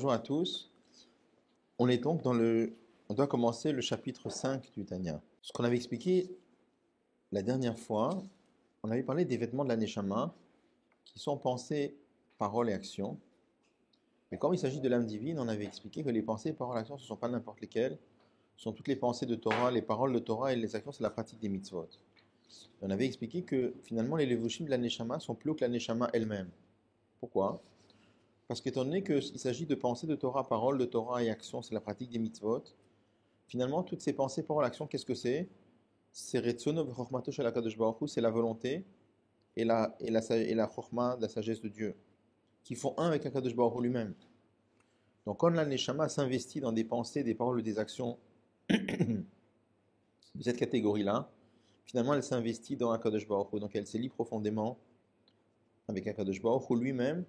Bonjour à tous. On doit commencer le chapitre 5 du Tanya. Ce qu'on avait expliqué la dernière fois, on avait parlé des vêtements de la Neshama qui sont pensées, paroles et actions. Mais comme il s'agit de l'âme divine, on avait expliqué que les pensées, paroles et actions, ce ne sont pas n'importe lesquelles. Ce sont toutes les pensées de Torah, les paroles de Torah et les actions, c'est la pratique des mitzvot. Et on avait expliqué que finalement les levushim de la Neshama sont plus hauts que la Neshama elle-même. Pourquoi? Parce qu'étant donné qu'il s'agit de pensées de Torah, paroles de Torah et actions, c'est la pratique des mitzvot, finalement toutes ces pensées, paroles, actions, qu'est-ce que c'est? C'est Retzono v'chokhmato shel HaKadosh Baruch Hu, c'est la volonté et la chokhma de la sagesse de Dieu, qui font un avec HaKadosh Baruch Hu lui-même. Donc quand la Neshama s'investit dans des pensées, des paroles, des actions de cette catégorie-là, finalement elle s'investit dans HaKadosh Baruch Hu, donc elle s'est liée profondément avec HaKadosh Baruch Hu lui-même.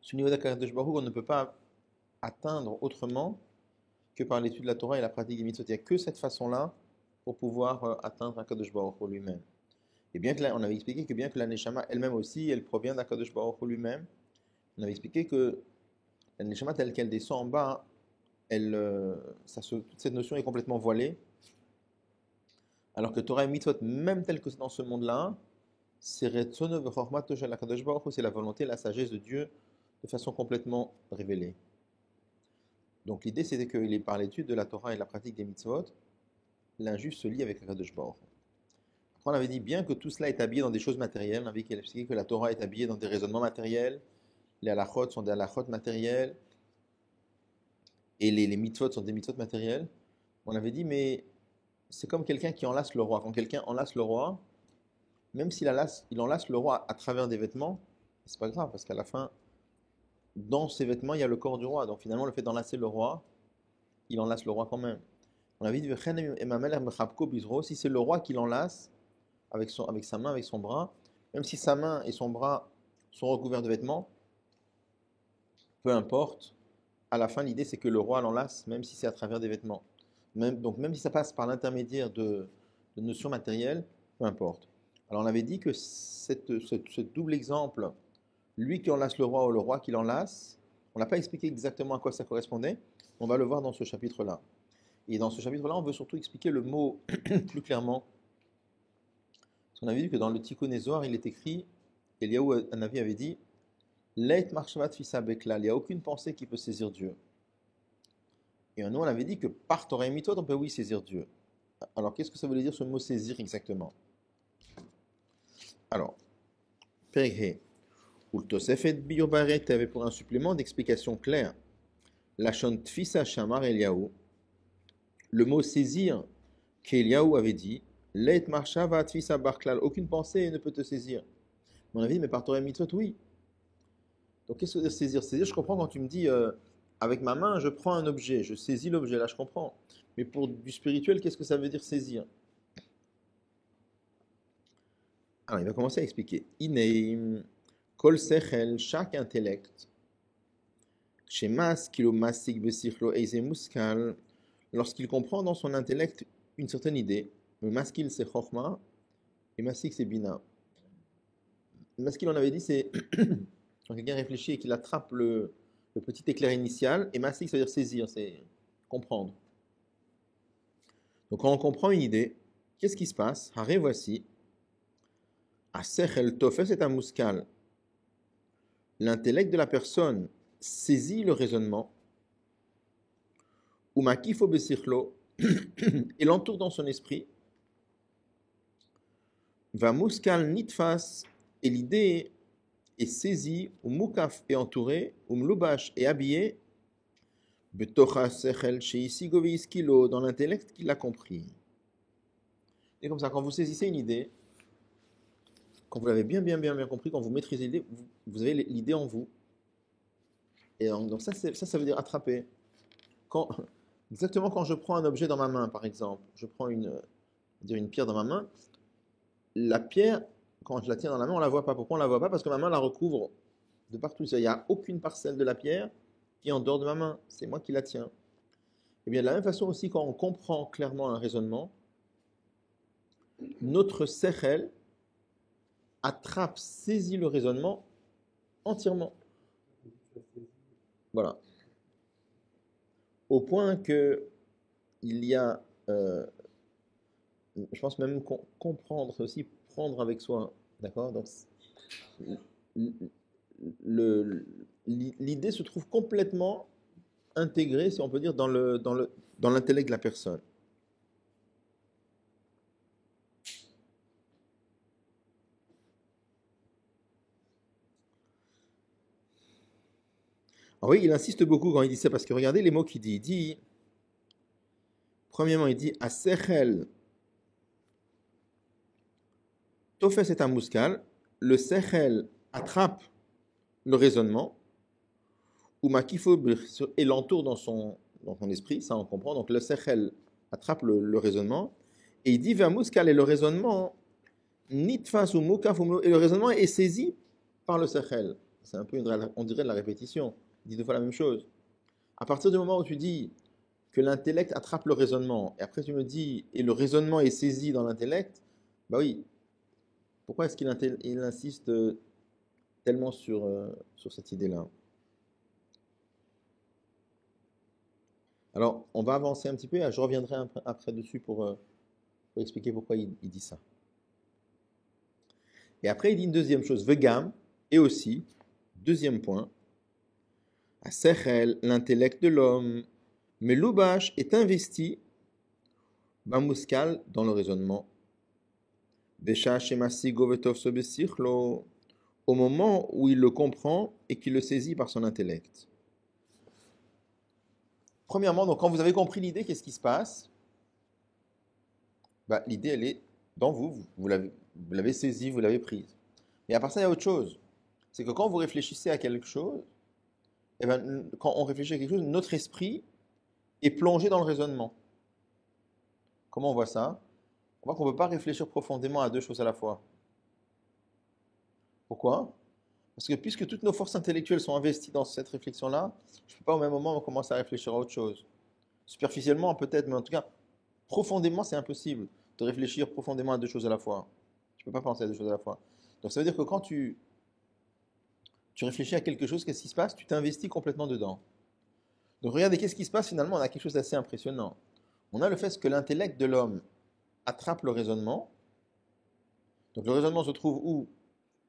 Ce niveau d'Akadosh Baruch Hu, on ne peut pas atteindre autrement que par l'étude de la Torah et la pratique des mitzvot. Il n'y a que cette façon-là pour pouvoir atteindre Akadosh Baruch Hu lui-même. Et bien que là, on avait expliqué que bien que la Neshama elle-même aussi, elle provient d'Akadosh Baruch Hu lui-même, on avait expliqué que la Neshama telle qu'elle descend en bas, toute cette notion est complètement voilée. Alors que Torah et mitzvot, même tel que c'est dans ce monde-là, c'est Retzono v'chokhmato shel HaKadosh Baruch Hu, c'est la volonté, la sagesse de Dieu de façon complètement révélée. Donc l'idée c'était qu'il est par l'étude de la Torah et la pratique des mitzvot, l'injuste se lie avec HaKadosh Baruch Hu. Après on avait dit bien que tout cela est habillé dans des choses matérielles, on avait expliqué que la Torah est habillée dans des raisonnements matériels, les halachot sont des halachot matériels, et les mitzvot sont des mitzvot matériels. On avait dit mais c'est comme quelqu'un qui enlace le roi. Quand quelqu'un enlace le roi, même il enlace le roi à travers des vêtements, c'est pas grave parce qu'à la fin, dans ces vêtements, il y a le corps du roi. Donc finalement, le fait d'enlacer le roi, il enlace le roi quand même. On a dit, si c'est le roi qui l'enlace avec sa main, avec son bras, même si sa main et son bras sont recouverts de vêtements, peu importe, à la fin, l'idée c'est que le roi l'enlace, même si c'est à travers des vêtements. Donc même si ça passe par l'intermédiaire de notions matérielles, peu importe. Alors on avait dit que ce double exemple, lui qui enlace le roi ou le roi qui l'enlace, on n'a pas expliqué exactement à quoi ça correspondait, on va le voir dans ce chapitre-là. Et dans ce chapitre-là, on veut surtout expliquer le mot plus clairement. Parce qu'on avait vu que dans le Tikkun Zohar, il est écrit, Eliyahu Hanavi avait dit, Leit marchavat fissa beklal, il n'y a aucune pensée qui peut saisir Dieu. Et nous, on avait dit que par Torah et Mitzvot, on peut oui saisir Dieu. Alors, qu'est-ce que ça veut dire ce mot saisir exactement? Alors, Perhe, ou le Tosefet Biobaret avait pour un supplément d'explication claire, Lachon Tfisa Shamar Eliyahu, le mot saisir qu'Eliyahu avait dit, Leit marshava tfisa barklal, aucune pensée ne peut te saisir. On avait dit, mais par Torah et Mitzvot, oui. Donc qu'est-ce que ça veut dire saisir? Saisir, je comprends quand tu me dis, avec ma main, je prends un objet, je saisis l'objet, là je comprends. Mais pour du spirituel, qu'est-ce que ça veut dire saisir? Alors il va commencer à expliquer. Ineim, kol sechel, chaque intellect, shemas kilo masik besichlo eize muskal, lorsqu'il comprend dans son intellect une certaine idée, le maskil c'est chokhma et masik c'est bina. Le maskil on avait dit c'est quand quelqu'un réfléchit et qu'il attrape le petit éclair initial, et masik ça veut dire saisir, c'est comprendre. Donc quand on comprend une idée, qu'est-ce qui se passe? Haré voici, asechel tofes est un muskal. L'intellect de la personne saisit le raisonnement, ou makifo besichlo, et l'entoure dans son esprit, va muskal nitfas, et l'idée est saisie, ou mukaf est entouré, ou mlubash est habillé, betocha sechel sheisigovi iskilo, dans l'intellect qu'il a compris. Et comme ça, quand vous saisissez une idée, quand vous l'avez bien compris, quand vous maîtrisez l'idée, vous avez l'idée en vous. Et donc ça veut dire attraper. Exactement quand je prends un objet dans ma main, par exemple, je prends une pierre dans ma main, la pierre, quand je la tiens dans la main, on ne la voit pas. Pourquoi on ne la voit pas? Parce que ma main la recouvre de partout. Il n'y a aucune parcelle de la pierre qui est en dehors de ma main. C'est moi qui la tiens. Et bien de la même façon aussi, quand on comprend clairement un raisonnement, notre sechel attrape, saisit le raisonnement entièrement. Voilà. Au point que il y a, je pense même comprendre, c'est aussi prendre avec soi. D'accord? Donc, le- l'idée se trouve complètement intégrée, si on peut dire, dans l'intellect de la personne. Alors oui, il insiste beaucoup quand il dit ça, parce que regardez les mots qu'il dit. Il dit, premièrement, il dit, Asechel, Tofes est un mouscal, le Sechel attrape le raisonnement, ou Makifo et l'entoure dans son esprit, ça on comprend. Donc le Sechel attrape le raisonnement, et il dit, vers mouscal, et le raisonnement, Nitfas ou Mukaf, et le raisonnement est saisi par le Sechel. C'est un peu, on dirait de la répétition. Il dit deux fois la même chose. À partir du moment où tu dis que l'intellect attrape le raisonnement, et après tu me dis, et le raisonnement est saisi dans l'intellect, bah oui, pourquoi est-ce qu'il insiste tellement sur cette idée-là? Alors, on va avancer un petit peu, et je reviendrai après dessus pour expliquer pourquoi il dit ça. Et après, il dit une deuxième chose, vegam, et aussi, deuxième point, à Sechel, l'intellect de l'homme, mais l'oubash est investi, Bamouskal, dans le raisonnement, Besha Shemasigo Vetov Sobesichlo, au moment où il le comprend et qu'il le saisit par son intellect. Premièrement, donc quand vous avez compris l'idée, qu'est-ce qui se passe? Bah, l'idée, elle est dans vous, vous l'avez saisie, vous l'avez prise. Mais à part ça, il y a autre chose. C'est que quand vous réfléchissez à quelque chose, eh ben, quand on réfléchit à quelque chose, notre esprit est plongé dans le raisonnement. Comment on voit ça? On voit qu'on ne peut pas réfléchir profondément à deux choses à la fois. Pourquoi? Parce que puisque toutes nos forces intellectuelles sont investies dans cette réflexion-là, je ne peux pas au même moment commencer à réfléchir à autre chose. Superficiellement, peut-être, mais en tout cas, profondément, c'est impossible de réfléchir profondément à deux choses à la fois. Tu ne peux pas penser à deux choses à la fois. Donc ça veut dire que quand tu réfléchis à quelque chose, qu'est-ce qui se passe? Tu t'investis complètement dedans. Donc regardez, qu'est-ce qui se passe finalement? On a quelque chose d'assez impressionnant. On a le fait que l'intellect de l'homme attrape le raisonnement. Donc le raisonnement se trouve où?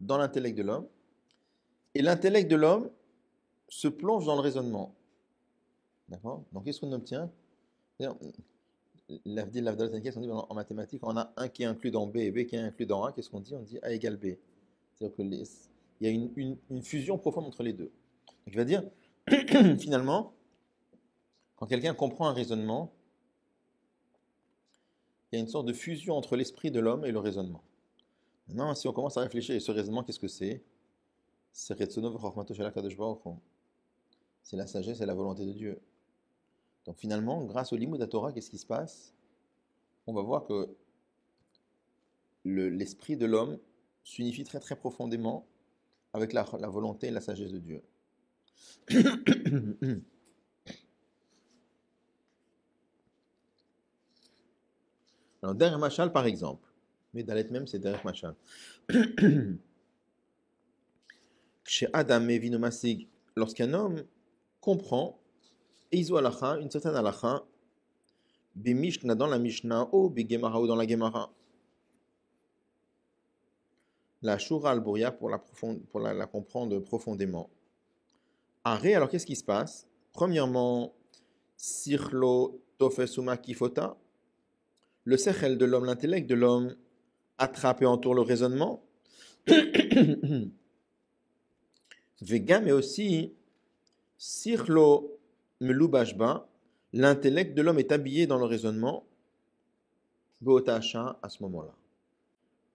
Dans l'intellect de l'homme. Et l'intellect de l'homme se plonge dans le raisonnement. D'accord? Donc qu'est-ce qu'on obtient? L'avdil, l'avdal, on dit en mathématiques, on a un qui est inclus dans B et B qui est inclus dans A. Qu'est-ce qu'on dit? On dit A égale B. C'est-à-dire qu'il y a une fusion profonde entre les deux. Donc il va dire, finalement, quand quelqu'un comprend un raisonnement, il y a une sorte de fusion entre l'esprit de l'homme et le raisonnement. Maintenant, si on commence à réfléchir, et ce raisonnement, qu'est-ce que c'est? C'est la sagesse et la volonté de Dieu. Donc finalement, grâce au Limud Torah, qu'est-ce qui se passe? On va voir que l'esprit de l'homme s'unifie très très profondément avec la volonté et la sagesse de Dieu. Alors, Derech Machal, par exemple, mais Dalet même, c'est Derech Machal. Chez Adam Mevino Masig, lorsqu'un homme comprend, Eizo Alacha, une certaine Alacha, Bimishna dans la Mishnah, ou Bigemara ou dans la Gemara. La Shura al-Bouria pour la comprendre profondément. Arrêt, alors qu'est-ce qui se passe? Premièrement, Sirlo Tofesuma Kifota, le sechel de l'homme, l'intellect de l'homme, attrape et entoure le raisonnement. Vega, mais aussi Sirlo Melubashba, l'intellect de l'homme est habillé dans le raisonnement. Beotacha à ce moment-là.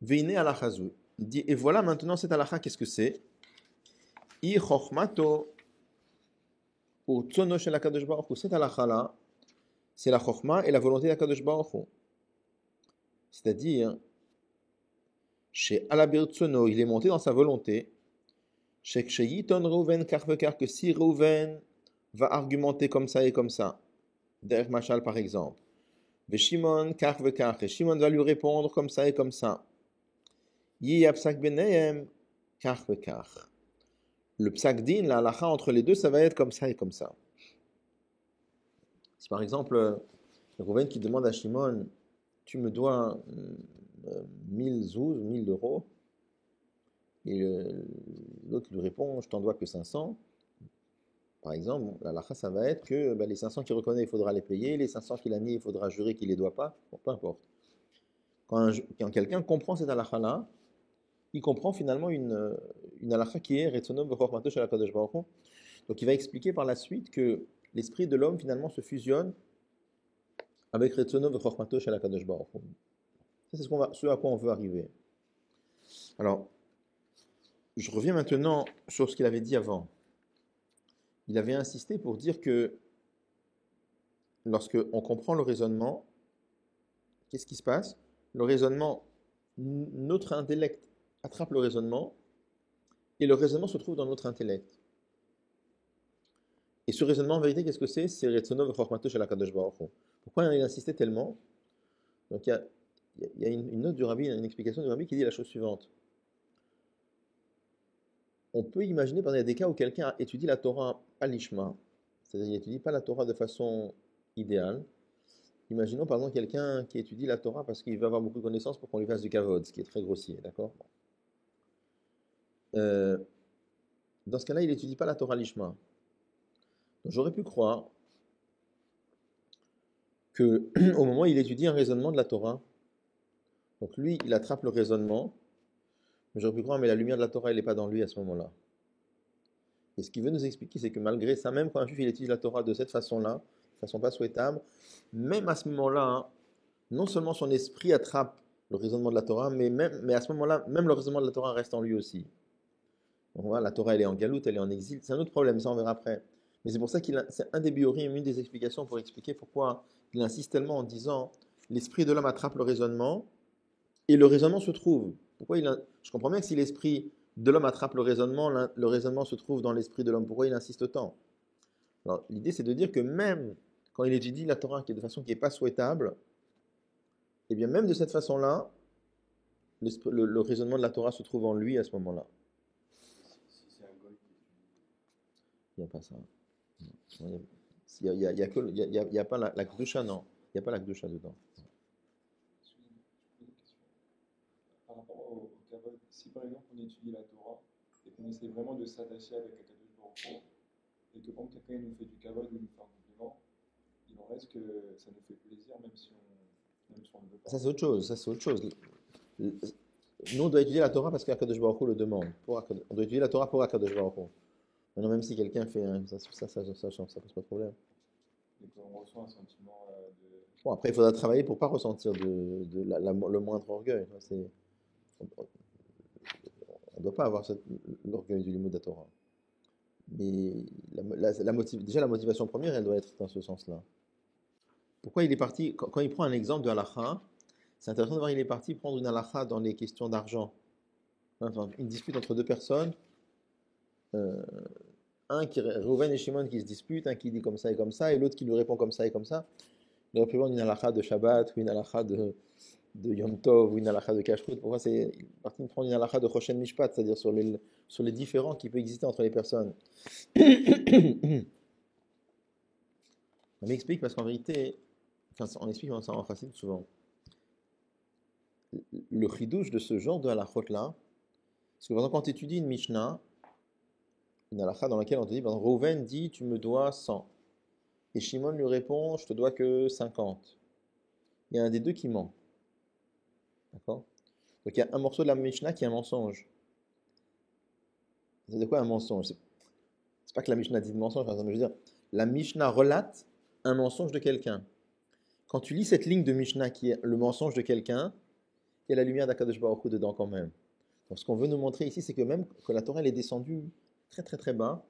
Veine alachazu. Dit, et voilà maintenant cette alacha, qu'est-ce que c'est? I chokhmato ou tsono shel HaKadosh Baruch Hu. Cette alacha-là, c'est la chokhma et la volonté d'Akadosh Baruch Hu. C'est-à-dire, chez Alabir Tsono, il est monté dans sa volonté. Chez Ksheyiton Reuven Karvekar, que si Reuven va argumenter comme ça et comme ça, Derech Machal par exemple, Shimon Karvekar, et Shimon va lui répondre comme ça et comme ça. Yi Apsak Benehem Karvekar. le psak-din, la halakha entre les deux, ça va être comme ça et comme ça. Si par exemple, Rouven qui demande à Shimon, tu me dois 1000 zouz, 1000 euros, et l'autre lui répond, je t'en dois que 500. Par exemple, la halakha, ça va être que les 500 qu'il reconnaît, il faudra les payer, les 500 qu'il a mis, il faudra jurer qu'il ne les doit pas, bon, peu importe. Quand quelqu'un comprend cette halakha-là, il comprend finalement une halakha qui est Retzonom v'chormato shel HaKadosh Baruch Hu. Donc il va expliquer par la suite que l'esprit de l'homme finalement se fusionne avec Retzonom v'chormato shel HaKadosh Baruch Hu. Ça, c'est ce à quoi on veut arriver. Alors, je reviens maintenant sur ce qu'il avait dit avant. Il avait insisté pour dire que lorsque on comprend le raisonnement, qu'est-ce qui se passe? Le raisonnement, notre intellect attrape le raisonnement, et le raisonnement se trouve dans notre intellect. Et ce raisonnement, en vérité, qu'est-ce que c'est? C'est Retzono v'chormato shel HaKadosh Baruch Hu. Pourquoi il insistait tellement? Donc il y a une note du rabbi, une explication du rabbi qui dit la chose suivante. On peut imaginer, par exemple, il y a des cas où quelqu'un étudie la Torah à l'ishma, c'est-à-dire il n'étudie pas la Torah de façon idéale. Imaginons par exemple quelqu'un qui étudie la Torah parce qu'il veut avoir beaucoup de connaissances pour qu'on lui fasse du kavod, ce qui est très grossier, d'accord? Dans ce cas-là, il n'étudie pas la Torah l'ishma. Donc j'aurais pu croire que au moment où il étudie un raisonnement de la Torah, donc lui, il attrape le raisonnement, mais j'aurais pu croire, mais la lumière de la Torah, elle n'est pas dans lui à ce moment-là. Et ce qu'il veut nous expliquer, c'est que malgré ça, même quand un juif il étudie la Torah de cette façon-là, de façon pas souhaitable, même à ce moment-là, hein, non seulement son esprit attrape le raisonnement de la Torah, mais à ce moment-là, même le raisonnement de la Torah reste en lui aussi. Donc voilà, la Torah, elle est en galoute, elle est en exil, c'est un autre problème, ça on verra après. Mais c'est pour ça c'est un des biurim, une des explications pour expliquer pourquoi il insiste tellement en disant l'esprit de l'homme attrape le raisonnement et le raisonnement se trouve. Je comprends bien que si l'esprit de l'homme attrape le raisonnement se trouve dans l'esprit de l'homme. Pourquoi il insiste autant? Alors, l'idée, c'est de dire que même quand il étudie la Torah qui est de façon qui n'est pas souhaitable, et bien même de cette façon-là, le raisonnement de la Torah se trouve en lui à ce moment-là. Il n'y a pas ça. Il n'y a pas la Kedusha, non. Il n'y a pas la Kedusha dedans. Par rapport au Kavod, si par exemple on étudie la Torah et qu'on essaie vraiment de s'attacher avec la Kadosh Baruch Hu, et que quand quelqu'un nous fait du Kavod ou nous fait un compliment, il en reste que ça nous fait plaisir même si on ne veut pas. Ça c'est autre chose. Ça c'est autre chose. Nous on doit étudier la Torah parce qu'Akadosh Baruch Hu le demande. On doit étudier la Torah pour Akadosh Baruch Hu. Maintenant même si quelqu'un fait ça pose pas de problème. Et qu'on ressent un sentiment de... Bon, après il faudra travailler pour pas ressentir le moindre orgueil. On ne doit pas avoir l'orgueil du limud de la Torah. Mais déjà la motivation première, elle doit être dans ce sens-là. Pourquoi il est parti, quand il prend un exemple de halakha, c'est intéressant de voir qu'il est parti prendre une halakha dans les questions d'argent. Enfin, une dispute entre deux personnes, Reuven et Shimon qui se disputent, un qui dit comme ça, et l'autre qui lui répond comme ça et comme ça. Il aurait pu prendre une halakha de Shabbat, ou une halakha de Yom Tov, ou une halakha de Kashrut. Pourquoi c'est parti de prendre une halakha de Choshen Mishpat, c'est-à-dire sur les différends qui peuvent exister entre les personnes. On m'explique parce qu'en vérité, on explique ça en chassid souvent. Le chidouche de ce genre de halachot-là, parce que par exemple, quand tu étudies une Mishnah, une halakha dans laquelle on te dit, Reuven dit, tu me dois 100. Et Shimon lui répond, je te dois que 50. Il y a un des deux qui ment. D'accord? Donc il y a un morceau de la Mishnah qui est un mensonge. C'est de quoi un mensonge? C'est pas que la Mishnah dit de mensonge, par exemple, je veux dire, la Mishnah relate un mensonge de quelqu'un. Quand tu lis cette ligne de Mishnah qui est le mensonge de quelqu'un, il y a la lumière d'Akadosh Baruch Hu dedans quand même. Donc ce qu'on veut nous montrer ici, c'est que même quand la Torah elle est descendue très très très bas,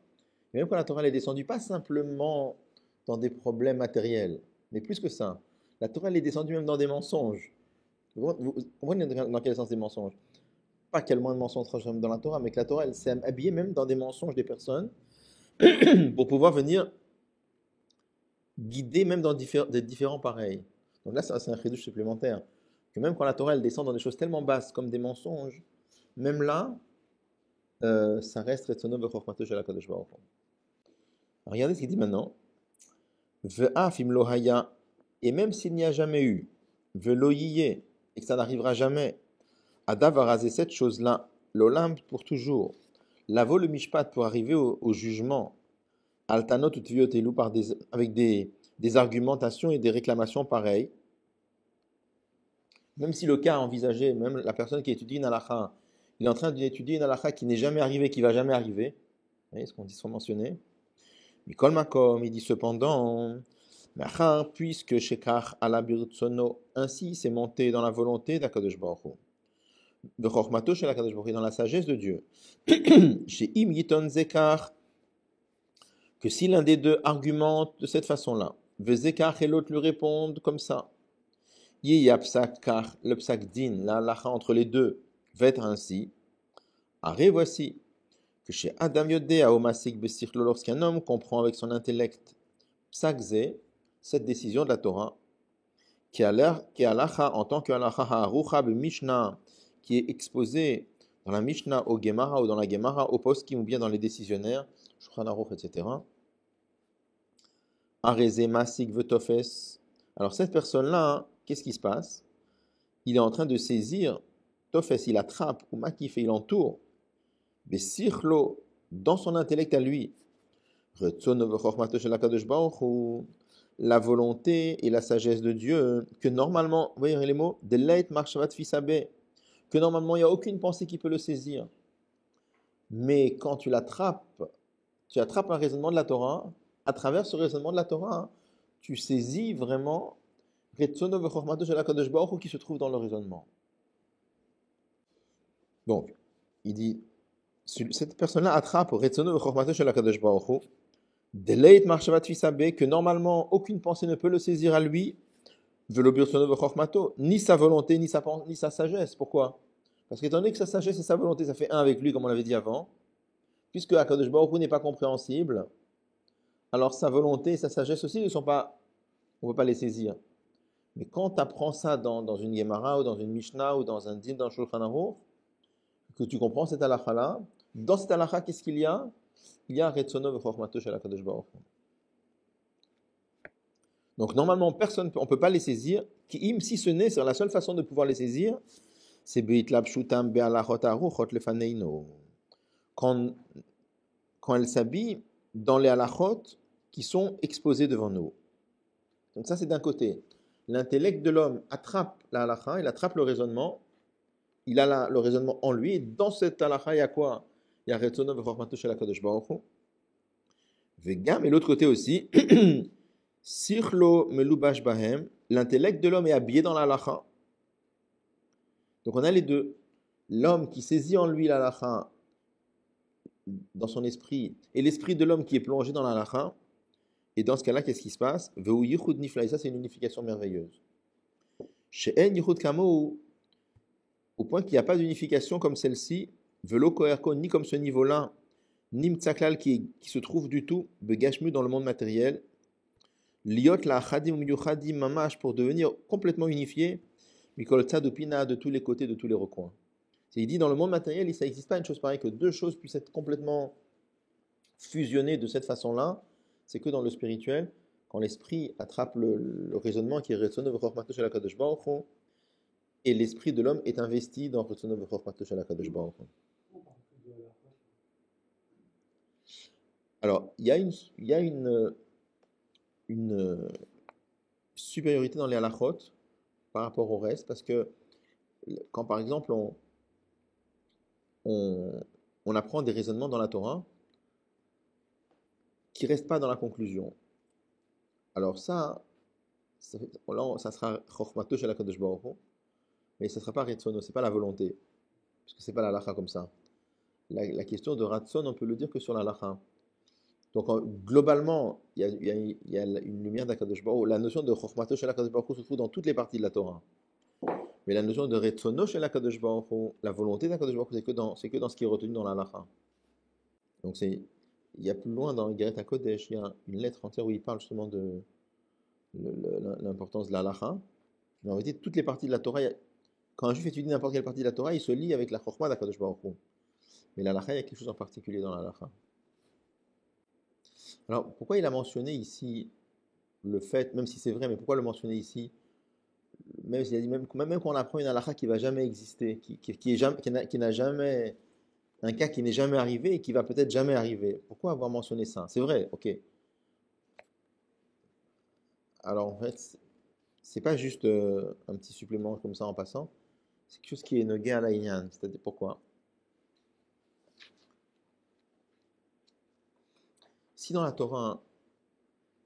et même quand la Torah elle est descendue pas simplement dans des problèmes matériels, mais plus que ça, la Torah elle est descendue même dans des mensonges. Vous comprenez dans quel sens des mensonges? Pas qu'il y a le moins de mensonges dans la Torah, mais que la Torah elle s'est habillée même dans des mensonges des personnes pour pouvoir venir guider même dans des différents pareils. Donc là, c'est un chidouche supplémentaire. Que même quand la Torah elle descend dans des choses tellement basses comme des mensonges, même là, ça reste Retsono Vechormato Shel HaKadosh Baruch Hu. Regardez ce qu'il dit maintenant. Ve'af im lo haya, et même s'il n'y a jamais eu, ve'lo yiyeh, et que ça n'arrivera jamais, Adav a rasé cette chose-là, l'olam pour toujours, lavo le mishpat pour arriver au jugement, altanot ou tviotelu avec des argumentations et des réclamations pareilles, même si le cas envisagé, même la personne qui étudie une halakha, il est en train d'étudier une halakha qui n'est jamais arrivée, qui va jamais arriver, vous voyez ce qu'on dit sans mentionner, Mikol Makom, il dit cependant, Machar, puisque Shekach ala birtsono, ainsi c'est monté dans la volonté d'Akadosh Baruch Hu. Bechormato shel HaKadosh Baruch Hu, dans la sagesse de Dieu. Chez Im Yiton Zekar, que si l'un des deux argumente de cette façon-là, Vezekar et l'autre lui répondent comme ça, Yiya psakar, le psak din, la halacha entre les deux, va être ainsi. Arrête, voici que chez Adam Yodea Omasik Besichlo, lorsqu'un homme comprend avec son intellect psakze, cette décision de la Torah, qui a halacha en tant que halacha ha'arucha b'mishnah, qui est exposé dans la Mishnah au Gemara ou dans la Gemara au poskim ou bien dans les décisionnaires, Shulchan Aruch, etc. Areze masik vetofes. Alors cette personne-là, qu'est-ce qui se passe? Il est en train de saisir, tofes, il attrape, ou makif, il entoure, besichlo, dans son intellect à lui, la volonté et la sagesse de Dieu, que normalement, vous voyez les mots, de leit marchavat fisabe, que normalement il n'y a aucune pensée qui peut le saisir. Mais quand tu attrapes un raisonnement de la Torah, à travers ce raisonnement de la Torah, tu saisis vraiment Retsono vechormato shel HaKadosh Baruch Hu qui se trouve dans le raisonnement. Donc, il dit, cette personne-là attrape Retsono vechormato shel HaKadosh Baruch Hu, Deleit marchavat fisabe, que normalement aucune pensée ne peut le saisir à lui, velo birsono vechormato, ni sa volonté, ni sa sagesse. Pourquoi? Parce qu'étant donné que sa sagesse et sa volonté, ça fait un avec lui, comme on l'avait dit avant, puisque HaKadosh Baruch Hu n'est pas compréhensible, alors sa volonté et sa sagesse aussi ne sont pas, on ne peut pas les saisir. Mais quand tu apprends ça dans une Gemara ou dans une Mishnah ou dans un din dans Shulchan Aruch, que tu comprends cette halakha-là, dans cette halakha, qu'est-ce qu'il y a? Il y a Retsono vechormato shel HaKadosh Baruch Hu. Donc normalement, personne, on ne peut pas les saisir, si ce n'est, c'est la seule façon de pouvoir les saisir, c'est Beitlab Shutam Be'alachot Aruchot Lefaneino. Quand elles s'habillent dans les halachot qui sont exposés devant nous. Donc ça, c'est d'un côté. L'intellect de l'homme attrape la halakha, il attrape le raisonnement, il a le raisonnement en lui, et dans cette halakha, il y a quoi? Il y a Retsono vechormato shel HaKadosh Baruch Hu. Vegam, et l'autre côté aussi, Sichlo melubash bahem, l'intellect de l'homme est habillé dans la halakha. Donc on a les deux. L'homme qui saisit en lui la halakha dans son esprit, et l'esprit de l'homme qui est plongé dans la halakha. Et dans ce cas-là, qu'est-ce qui se passe? Veu yichud nifla, ça c'est une unification merveilleuse. She'en yichud kamo, au point qu'il n'y a pas d'unification comme celle-ci, velo koerko, ni comme ce niveau-là, ni mtsaklal qui se trouve du tout, begashmu dans le monde matériel, liot la chadim miyuchadim mamash, pour devenir complètement unifié, mikol tzadupina, de tous les côtés, de tous les recoins. Il dit dans le monde matériel, ça n'existe pas une chose pareille, que deux choses puissent être complètement fusionnées de cette façon-là. C'est que dans le spirituel, quand l'esprit attrape le raisonnement qui est Retsono vechormato shel HaKadosh Baruch Hu, et l'esprit de l'homme est investi dans Retsono vechormato shel HaKadosh Baruch Hu. Alors, il y a une supériorité dans les halachot par rapport au reste, parce que quand par exemple on apprend des raisonnements dans la Torah qui ne restent pas dans la conclusion, alors ça sera Chochmato shel HaKadosh Baruch Hu, mais ce ne sera pas Retsono, ce n'est pas la volonté, parce que ce n'est pas la halacha comme ça. La question de Ratson, on peut le dire que sur la halacha. Donc globalement, il y a une lumière d'Akadosh Baruch Hu. La notion de Chochmato shel HaKadosh Baruch Hu se trouve dans toutes les parties de la Torah. Mais la notion de Retsono shel HaKadosh Baruch Hu, la volonté d'Akadosh Baruch Hu, c'est que dans ce qui est retenu dans la halacha. Donc il y a plus loin dans Igeret HaKodesh, il y a une lettre entière où il parle justement de l'importance de la halacha. Mais en réalité, toutes les parties de la Torah, quand un juif étudie n'importe quelle partie de la Torah, il se lie avec la Chochma d'Akadosh Baruch Hu. Mais l'halakha, il y a quelque chose en particulier dans l'halakha. Alors, pourquoi il a mentionné ici le fait, même si c'est vrai, mais pourquoi le mentionner ici? Même s'il a dit, même quand on apprend une halakha qui va jamais exister, qui n'a jamais, un cas qui n'est jamais arrivé et qui va peut-être jamais arriver. Pourquoi avoir mentionné ça? C'est vrai, ok. Alors en fait, c'est pas juste un petit supplément comme ça en passant, c'est quelque chose qui est nogé à la inyan. C'est-à-dire pourquoi? Si dans la Torah,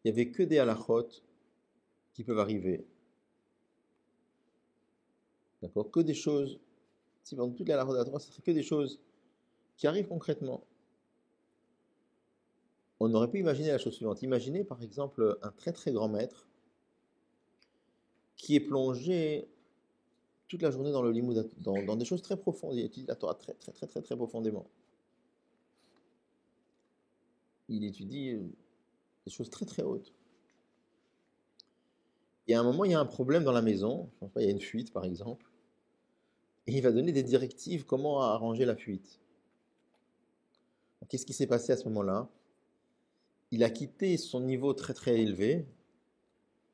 il n'y avait que des halachot qui peuvent arriver, d'accord? Que des choses, si dans toute la halachot de la Torah, ce serait que des choses qui arrivent concrètement. On aurait pu imaginer la chose suivante. Imaginez par exemple un très très grand maître qui est plongé toute la journée dans le limoud, dans des choses très profondes. Il étudie la Torah très très très très très profondément. Il étudie des choses très très hautes. Et à un moment, il y a un problème dans la maison. Je pense pas, il y a une fuite par exemple. Et il va donner des directives comment arranger la fuite. Qu'est-ce qui s'est passé à ce moment-là? Il a quitté son niveau très très élevé,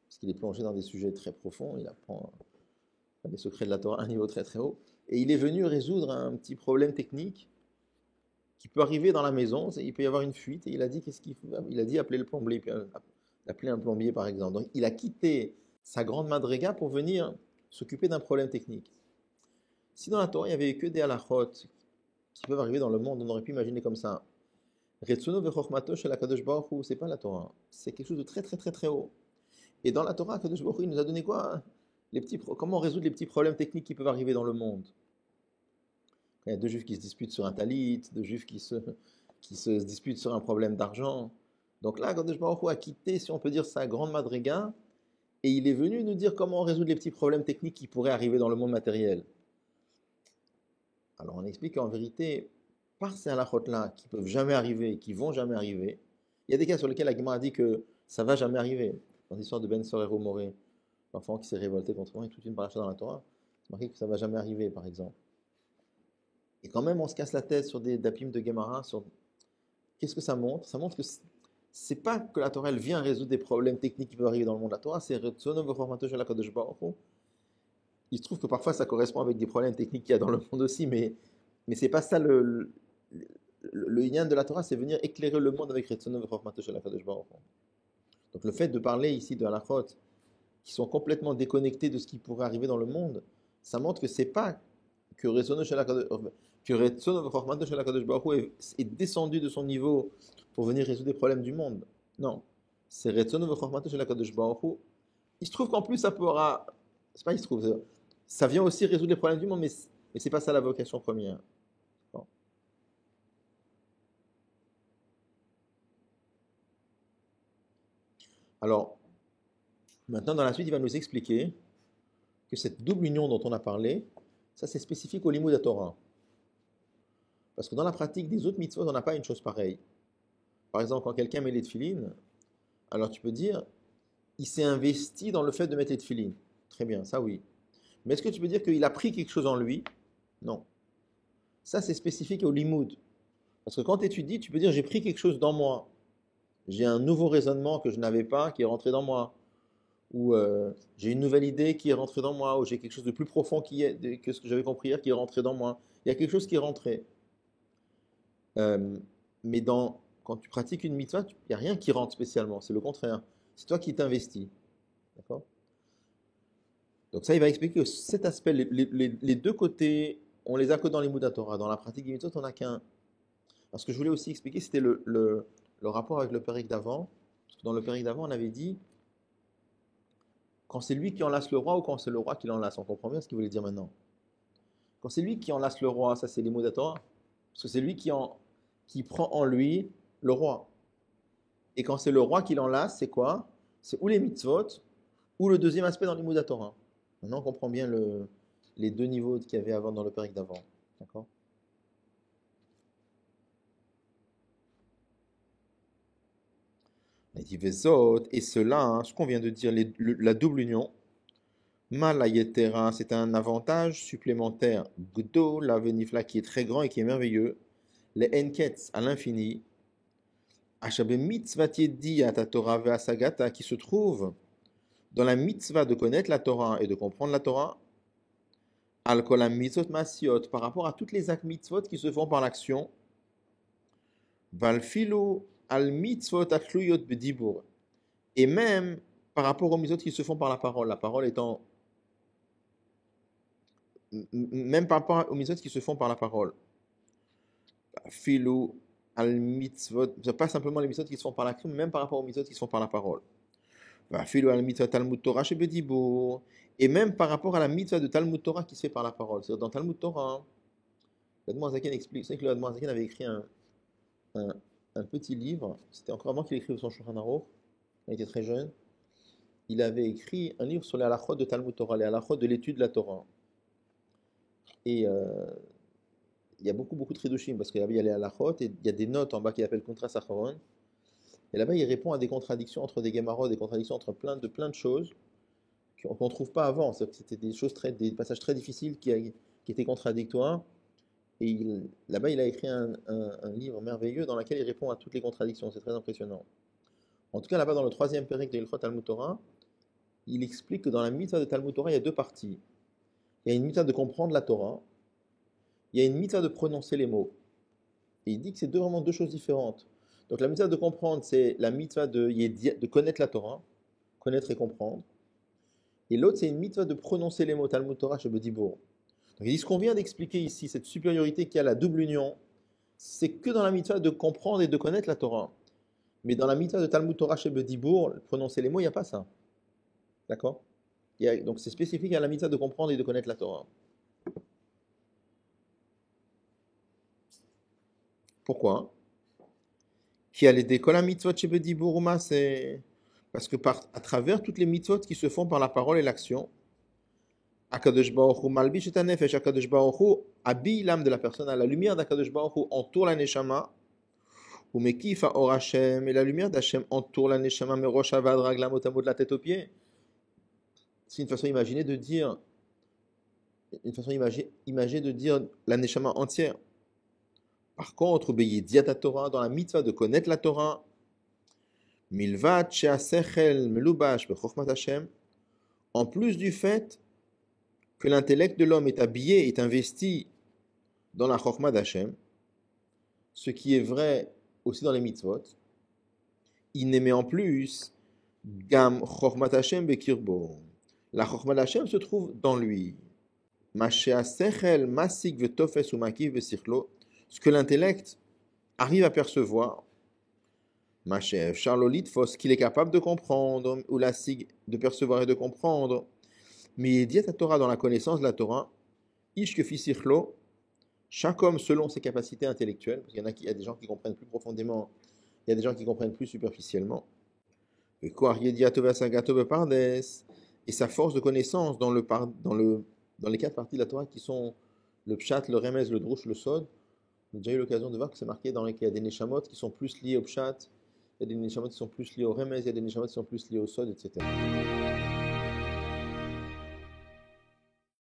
parce qu'il est plongé dans des sujets très profonds, il apprend les secrets de la Torah à un niveau très très haut, et il est venu résoudre un petit problème technique qui peut arriver dans la maison, il peut y avoir une fuite, et il a dit qu'est-ce qu'il faut? Il a dit appeler le plombier, appeler un plombier par exemple. Donc il a quitté sa grande madriga pour venir s'occuper d'un problème technique. Si dans la Torah il n'y avait que des halachot qui peuvent arriver dans le monde, on aurait pu imaginer comme ça. Retsuno vechokmato shel HaKadosh Baruch Hu, c'est pas la Torah, c'est quelque chose de très très très très haut. Et dans la Torah, HaKadosh Baruch Hu, il nous a donné quoi? Comment résoudre les petits problèmes techniques qui peuvent arriver dans le monde. Il y a deux juifs qui se disputent sur un talit, deux juifs qui se disputent sur un problème d'argent. Donc là, HaKadosh Baruch Hu a quitté, si on peut dire, sa grande madriga, et il est venu nous dire comment résoudre les petits problèmes techniques qui pourraient arriver dans le monde matériel. Alors on explique qu'en vérité, par ces halachot-là, qui peuvent jamais arriver, qui vont jamais arriver, il y a des cas sur lesquels la Gemara a dit que ça va jamais arriver. Dans l'histoire de Ben Sor et Romoré, l'enfant qui s'est révolté contre moi, et toute une paracha dans la Torah, c'est marqué que ça va jamais arriver, par exemple. Et quand même, on se casse la tête sur des dapim de Gemara, sur qu'est-ce que ça montre? Ça montre que c'est pas que la Torah elle vient résoudre des problèmes techniques qui peuvent arriver dans le monde. La Torah, c'est Retzono v'chormato shel HaKadosh Baruch Hu. Il se trouve que parfois ça correspond avec des problèmes techniques qu'il y a dans le monde aussi, mais c'est pas ça le inyan de la Torah, c'est venir éclairer le monde avec Retzono v'chormato shel HaKadosh Baruch Hu. Donc le fait de parler ici de halachot qui sont complètement déconnectés de ce qui pourrait arriver dans le monde, ça montre que c'est pas que Retzono v'chormato shel HaKadosh Baruch Hu est descendu de son niveau pour venir résoudre des problèmes du monde. Non, c'est Retzono v'chormato shel HaKadosh Baruch Hu. Il se trouve qu'en plus ça pourra, c'est pas il se trouve, ça vient aussi résoudre les problèmes du monde, mais c'est pas ça la vocation première. Bon. Alors, maintenant dans la suite, il va nous expliquer que cette double union dont on a parlé, ça c'est spécifique au Limud Torah. Parce que dans la pratique des autres mitzvot, on n'a pas une chose pareille. Par exemple, quand quelqu'un met les tefilines, alors tu peux dire, il s'est investi dans le fait de mettre les tefilines. Très bien, ça oui. Mais est-ce que tu peux dire qu'il a pris quelque chose en lui? Non. Ça c'est spécifique au Limud. Parce que quand tu étudies, tu peux dire, j'ai pris quelque chose dans moi. J'ai un nouveau raisonnement que je n'avais pas, qui est rentré dans moi. Ou j'ai une nouvelle idée qui est rentrée dans moi. Ou j'ai quelque chose de plus profond que ce que j'avais compris hier qui est rentré dans moi. Il y a quelque chose qui est rentré. Mais quand tu pratiques une mitzvah, il n'y a rien qui rentre spécialement. C'est le contraire. C'est toi qui t'investis. D'accord? Donc ça, il va expliquer que cet aspect, les deux côtés, on les a que dans les Limud Torah. Dans la pratique des mitzvot, on n'a qu'un. Alors, ce que je voulais aussi expliquer, c'était le rapport avec le périque d'avant. Parce que dans le périque d'avant, on avait dit quand c'est lui qui enlace le roi ou quand c'est le roi qui l'enlace. On comprend bien ce qu'il voulait dire maintenant. Quand c'est lui qui enlace le roi, ça c'est les mots de la Torah. Parce que c'est lui qui prend en lui le roi. Et quand c'est le roi qui l'enlace, c'est quoi? C'est ou les mitzvot, ou le deuxième aspect dans les mots de la Torah. Maintenant, on comprend bien les deux niveaux qu'il y avait avant dans le périque d'avant. D'accord? Il dit Vezot, et cela, hein, ce qu'on vient de dire, la double union, Malayetera, c'est un avantage supplémentaire. Gdo, la venifla, qui est très grand et qui est merveilleux. les enketz à l'infini, Ashabe mitzvah yediyat Torah ve'asagata, qui se trouve dans la mitzvah de connaître la Torah et de comprendre la Torah, al kol mitzvot masiot, par rapport à toutes les actes mitzvot qui se font par l'action, valfilu al mitzvot atluyot bedibur, et même par rapport aux mitzvot qui se font par la parole étant, même par rapport aux mitzvot qui se font par la parole, filu al mitzvot, pas simplement les mitzvot qui se font par l'action, mais même par rapport aux mitzvot qui se font par la parole. Et même par rapport à la mitzvah de Talmud Torah qui se fait par la parole. C'est-à-dire dans Talmud Torah, l'Admor Zaken explique, c'est que l'Admor Zaken avait écrit un petit livre, c'était encore avant qu'il écrive son Shulchan Aruch, il était très jeune, il avait écrit un livre sur les halachot de Talmud Torah, les halachot de l'étude de la Torah. Et il y a beaucoup de chidushim, parce qu'il y a les halachot, et il y a des notes en bas qu'il appelle Contras Acharon. Et là-bas, il répond à des contradictions entre des Gemarot, des contradictions entre plein de choses qu'on ne trouve pas avant. C'était des passages très difficiles qui étaient contradictoires. Et là-bas, il a écrit un livre merveilleux dans lequel il répond à toutes les contradictions. C'est très impressionnant. En tout cas, là-bas, dans le 3e pérec de Hilchot Talmud Torah, il explique que dans la mitzvah de Talmud Torah, il y a 2 parties. Il y a une mitzvah de comprendre la Torah. Il y a une mitzvah de prononcer les mots. Et il dit que c'est vraiment 2 choses différentes. Donc la mitzvah de comprendre, c'est la mitzvah de connaître la Torah, connaître et comprendre. Et l'autre, c'est une mitzvah de prononcer les mots Talmud Torah chez Bedibour. Donc il dit ce qu'on vient d'expliquer ici, cette supériorité qui a la double union, c'est que dans la mitzvah de comprendre et de connaître la Torah. Mais dans la mitzvah de Talmud Torah chez Bedibour, prononcer les mots, il n'y a pas ça. D'accord? Donc c'est spécifique à la mitzvah de comprendre et de connaître la Torah. Pourquoi? Qui a les décola mitzvot chez Bedibouruma, c'est parce que à travers toutes les mitzvot qui se font par la parole et l'action, Akadosh Baruch Hu malbish et hanefesh, Akadosh Baruch Hu habille l'âme de la personne, la lumière d'Akadosh Baruch Hu entoure la neshama, ou mekif or Hashem, et la lumière d'Hashem entoure la neshama, mais rosh avad raglam otamo de la tête aux pieds. C'est une façon imagée de dire, la neshama entière. Par contre, Beyediat Torah, dans la mitzvah de connaître la Torah, Milvat she'asechel melubash bechokmat Hashem, en plus du fait que l'intellect de l'homme est habillé, est investi dans la chokmat d'Hashem, ce qui est vrai aussi dans les mitzvot, il n'émet en plus gam chokmat Hashem bekirbo. La chokmat d'Hashem se trouve dans lui. Ma she'asechel masik vetofes ou makiv besichlo, ce que l'intellect arrive à percevoir, Machev, Charlolit, ce qu'il est capable de comprendre, ou la sig, de percevoir et de comprendre, mais dit à Torah dans la connaissance de la Torah, Ish que Fisichlo, chaque homme selon ses capacités intellectuelles, parce qu'il y a des gens qui comprennent plus profondément, il y a des gens qui comprennent plus superficiellement, et sa force de connaissance dans les 4 parties de la Torah qui sont le Pshat, le Remez, le Drush, le Sod. On a déjà eu l'occasion de voir que c'est marqué qu'il y a des Neshamot qui sont plus liés au Pshat, il y a des Neshamot qui sont plus liés au Remez, il y a des Neshamot qui sont plus liés au Sod, etc.